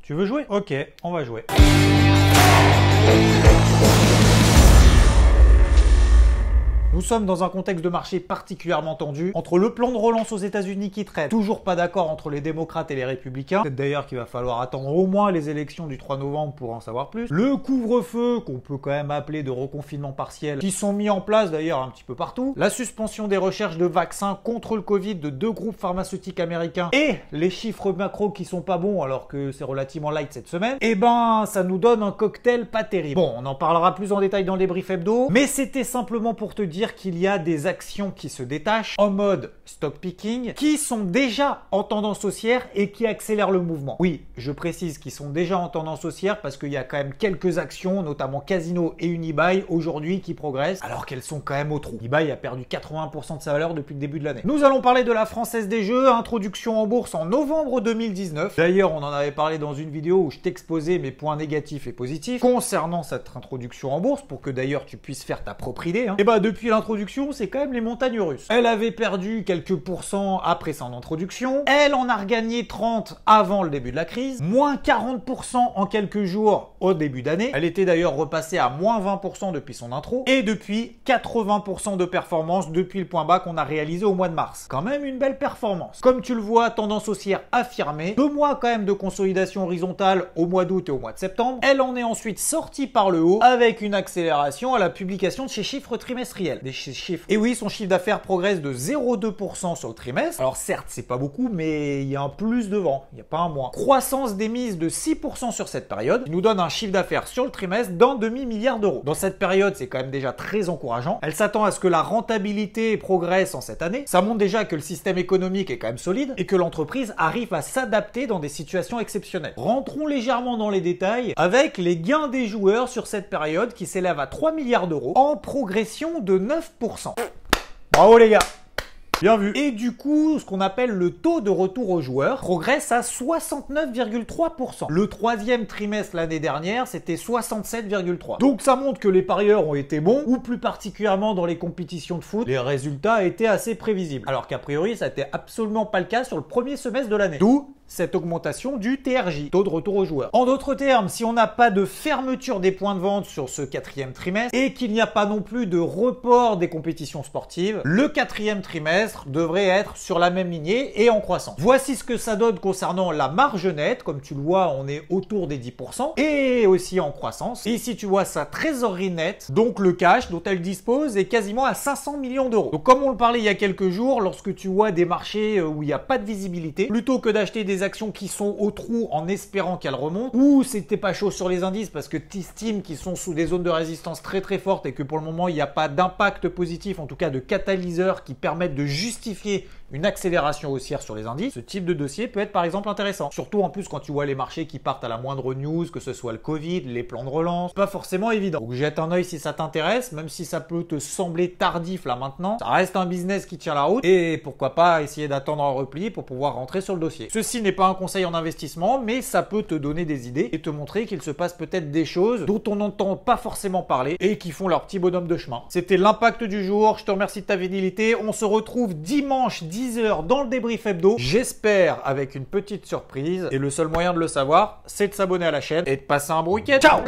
Tu veux jouer? Ok, on va jouer. Nous sommes dans un contexte de marché particulièrement tendu, entre le plan de relance aux États-Unis qui traîne, toujours pas d'accord entre les démocrates et les républicains, peut-être d'ailleurs qu'il va falloir attendre au moins les élections du 3 novembre pour en savoir plus, le couvre-feu, qu'on peut quand même appeler de reconfinement partiel, qui sont mis en place d'ailleurs un petit peu partout, la suspension des recherches de vaccins contre le Covid de 2 groupes pharmaceutiques américains, et les chiffres macro qui sont pas bons alors que c'est relativement light cette semaine, et ben ça nous donne un cocktail pas terrible. Bon, on en parlera plus en détail dans le débrief hebdo, mais c'était simplement pour te dire qu'il y a des actions qui se détachent en mode stock picking, qui sont déjà en tendance haussière et qui accélèrent le mouvement. Oui, je précise qu'ils sont déjà en tendance haussière parce qu'il y a quand même quelques actions, notamment Casino et Unibail, aujourd'hui qui progressent, alors qu'elles sont quand même au trou. Unibail a perdu 80% de sa valeur depuis le début de l'année. Nous allons parler de la Française des Jeux, introduction en bourse en novembre 2019. D'ailleurs, on en avait parlé dans une vidéo où je t'exposais mes points négatifs et positifs concernant cette introduction en bourse, pour que d'ailleurs tu puisses faire ta propre idée. Et bah depuis l'introduction, c'est quand même les montagnes russes. Elle avait perdu quelques pourcents après son introduction. Elle en a regagné 30 avant le début de la crise. Moins 40% en quelques jours au début d'année. Elle était d'ailleurs repassée à moins 20% depuis son intro. Et depuis, 80% de performance depuis le point bas qu'on a réalisé au mois de mars. Quand même une belle performance. Comme tu le vois, tendance haussière affirmée. 2 mois quand même de consolidation horizontale au mois d'août et au mois de septembre. Elle en est ensuite sortie par le haut avec une accélération à la publication de ses chiffres trimestriels. Des chiffres. Et oui, son chiffre d'affaires progresse de 0,2% sur le trimestre. Alors certes, c'est pas beaucoup, mais il y a un plus devant, il n'y a pas un moins. Croissance d'émise de 6% sur cette période, qui nous donne un chiffre d'affaires sur le trimestre d'un demi-milliard d'euros. Dans cette période, c'est quand même déjà très encourageant. Elle s'attend à ce que la rentabilité progresse en cette année. Ça montre déjà que le système économique est quand même solide et que l'entreprise arrive à s'adapter dans des situations exceptionnelles. Rentrons légèrement dans les détails avec les gains des joueurs sur cette période qui s'élèvent à 3 milliards d'euros en progression de 9%. Bravo les gars! Bien vu. Et du coup, ce qu'on appelle le taux de retour aux joueurs progresse à 69,3%. Le 3e trimestre l'année dernière, c'était 67,3%. Donc ça montre que les parieurs ont été bons, ou plus particulièrement dans les compétitions de foot, les résultats étaient assez prévisibles. Alors qu'a priori, ça n'était absolument pas le cas sur le premier semestre de l'année. D'où cette augmentation du TRJ, taux de retour aux joueurs. En d'autres termes, si on n'a pas de fermeture des points de vente sur ce 4e trimestre et qu'il n'y a pas non plus de report des compétitions sportives, le 4e trimestre devrait être sur la même lignée et en croissance. Voici ce que ça donne concernant la marge nette. Comme tu le vois, on est autour des 10% et aussi en croissance. Et ici, tu vois sa trésorerie nette, donc le cash dont elle dispose est quasiment à 500 millions d'euros. Donc comme on le parlait il y a quelques jours, lorsque tu vois des marchés où il n'y a pas de visibilité, plutôt que d'acheter des actions qui sont au trou en espérant qu'elles remontent, ou c'était pas chaud sur les indices parce que tu estimes qu'ils sont sous des zones de résistance très très fortes et que pour le moment il n'y a pas d'impact positif, en tout cas de catalyseurs qui permettent de justifier une accélération haussière sur les indices, ce type de dossier peut être par exemple intéressant. Surtout en plus quand tu vois les marchés qui partent à la moindre news, que ce soit le Covid, les plans de relance, pas forcément évident. Donc jette un œil si ça t'intéresse, même si ça peut te sembler tardif là maintenant, ça reste un business qui tient la route et pourquoi pas essayer d'attendre un repli pour pouvoir rentrer sur le dossier. Ceci n'est pas un conseil en investissement, mais ça peut te donner des idées et te montrer qu'il se passe peut-être des choses dont on n'entend pas forcément parler et qui font leur petit bonhomme de chemin. C'était l'impact du jour, je te remercie de ta fidélité, on se retrouve dimanche 10h dans le débrief hebdo, j'espère avec une petite surprise et le seul moyen de le savoir, c'est de s'abonner à la chaîne et de passer un bon week-end. Ciao!